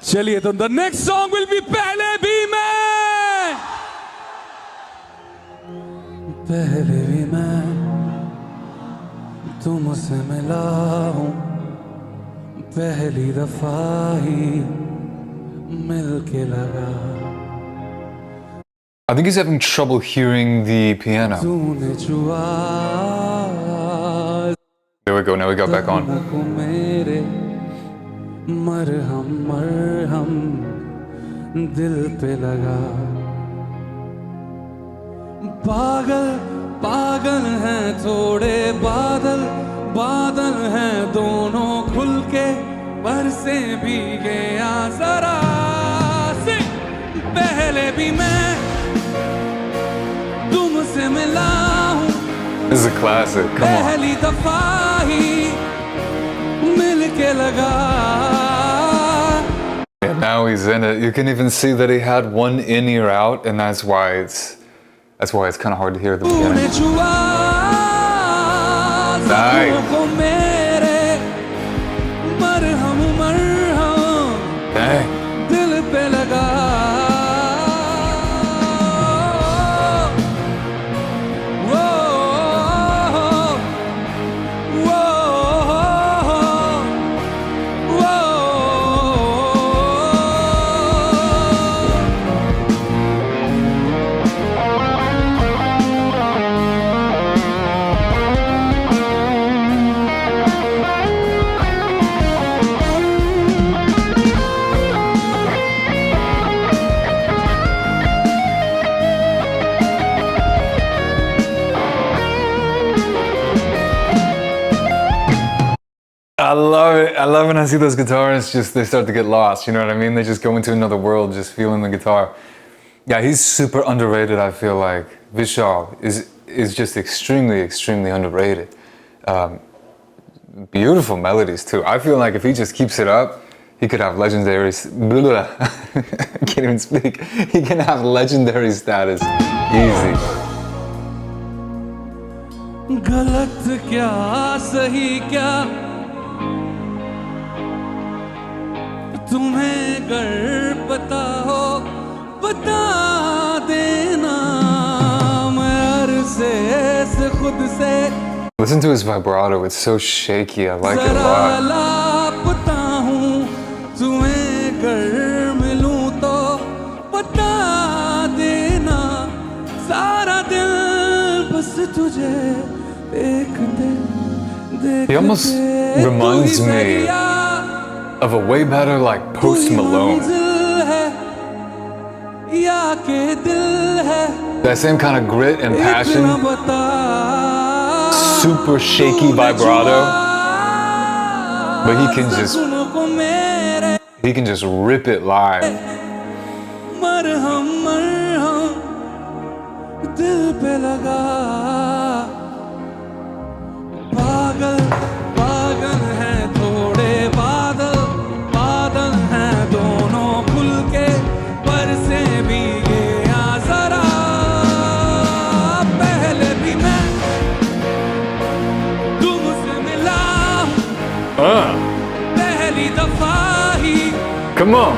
चलिए तो the next song will be पहले भी मैं, पहले भी मैं तुमसे मिला हूँ, पहली दफा ही मिलके लगा। I think he's having trouble hearing the piano. तूने छुआ There we go, now we got back on. को मेरे मरहम मरहम दिल पे लगा। पागल पागल हैं थोड़े बादल, बादल हैं दोनों खुल के बरसे भीगे या जरा से। पहले भी मैं तुमसे मिला हूँ, This is a classic, come on. पहली दफा ही मिलके लगा। Yeah, now he's in it. You can even see that he had one in ear out, and that's why it's kind of hard to hear the beginning. Nice. Dang. I love it. I love when I see those guitarists they start to get lost, you know what I mean? They just go into another world just feeling the guitar. Yeah, he's super underrated, I feel like. Vishal is just extremely, extremely underrated. Beautiful melodies too. I feel like if he just keeps it up, he could have legendary, I can't even speak. He can have legendary status, easy. गलत क्या सही क्या तुम्हें अगर पता हो बता देना। मैं अरसे से खुद से Listen to his vibrato, it's so shaky, I like it a lot. लापता हूँ तुम्हें अगर मिलूं तो बता देना। सारा दिल बस तुझे देखते देखते। He almost reminds me of a way better like Post Malone. That same kind of grit and passion, super shaky vibrato, but he can just rip it live. Come on.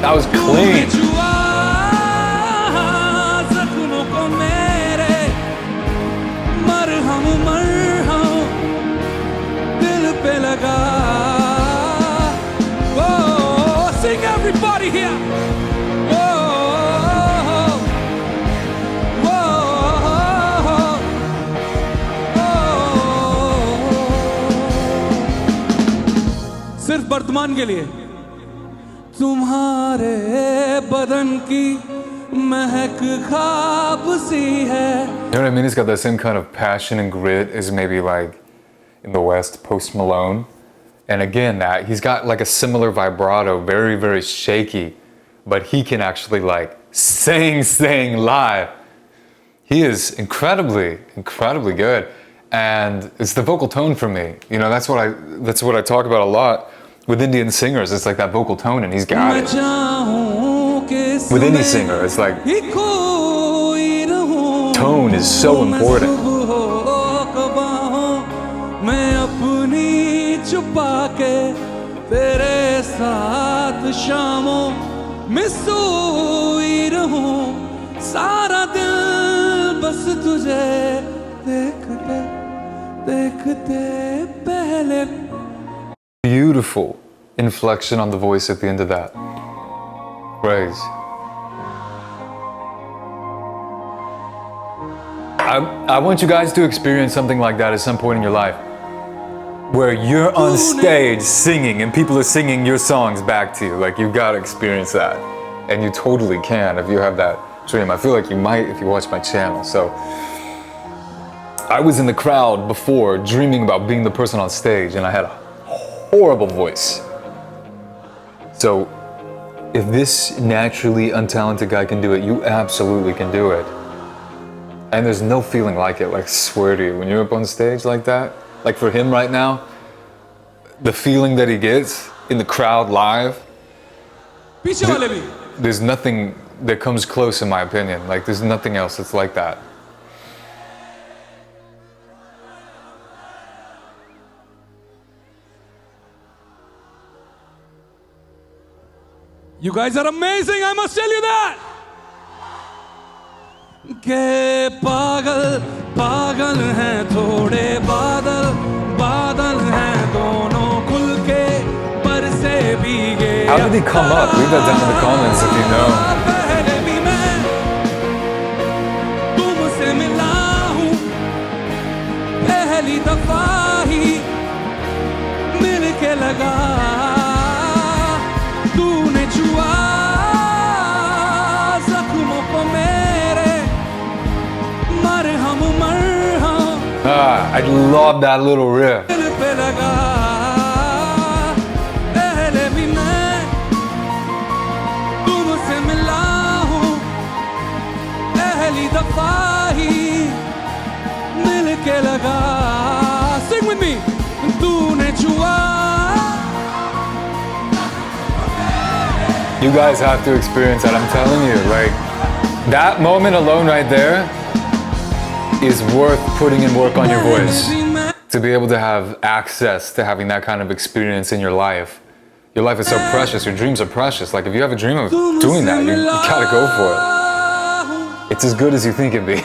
That was clean. Sing everybody here. सिर्फ वर्तमान के लिए तुम्हारे बदन की महक ख्वाब सी है। You know what I mean? He's got that same kind of passion and grit as maybe like in the West, Post Malone. And again, that he's got like a similar vibrato, very, very shaky, but he can actually like sing live. He is incredibly, incredibly good. And it's the vocal tone for me. You know, that's what I talk about a lot with Indian singers. It's like that vocal tone, and he's got it. With any singer, it's like tone is so important. पाके तेरे साथ शामों में सोई रहूं सारा दिल बस तुझे देखते देखते पहले. Beautiful inflection on the voice at the end of that. Praise. I want you guys to experience something like that at some point in your life, where you're on stage singing and people are singing your songs back to you. Like, you've got to experience that, and you totally can if you have that dream. I feel like you might if you watch my channel. So I was in the crowd before dreaming about being the person on stage, and I had a horrible voice. So if this naturally untalented guy can do it, you absolutely can do it. And there's no feeling like it, like, I swear to you, when you're up on stage like that, like for him right now, the feeling that he gets in the crowd live, there's nothing that comes close in my opinion. Like, there's nothing else that's like that. You guys are amazing, I must tell you that. के पागल पागल हैं थोड़े बादल बादल हैं दोनों खुल के पर से भीगे. How did he come up? Leave that down in the comments if you know. पहले भी मैं तुमसे मिला हूँ पहली दफा ही मिल के लगा तूने छुआ जख्मों को मेरे मरहम मरहम. I love that little riff. दिल पे लगा पहले भी मैं तुमसे मिला हूँ पहली दफा ही मिल के लगा. Sing with me. तूने छुआ. You guys have to experience that, I'm telling you. Like, that moment alone right there is worth putting in work on your voice. To be able to have access to having that kind of experience in your life. Your life is so precious, your dreams are precious. Like, if you have a dream of doing that, you gotta go for it. It's as good as you think it'd be.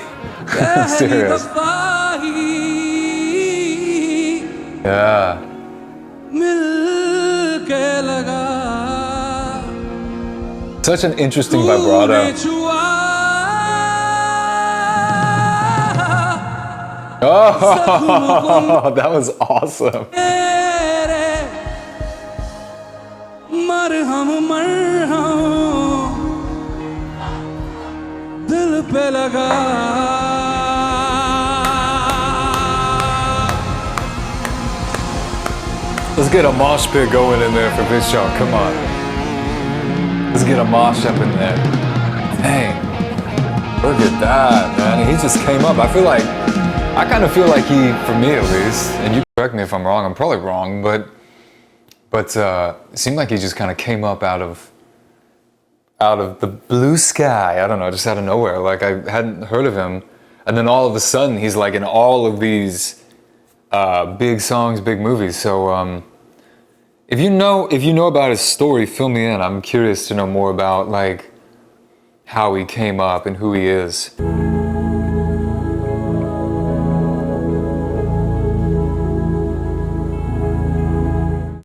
I'm serious. Yeah. Such an interesting vibrato. Oh, that was awesome. मरहम मरहम दिल पे लगा. Let's get a mosh pit going in there for Vishal. Come on. Let's get a mosh up in there. Dang. Look at that, man. He just came up. I kind of feel like he, for me at least, and you correct me if I'm wrong, I'm probably wrong, but it seemed like he just kind of came up out of the blue sky. I don't know, just out of nowhere. Like, I hadn't heard of him. And then all of a sudden, he's like in all of these big songs, big movies. So if you know about his story, fill me in. I'm curious to know more about, like, how he came up and who he is.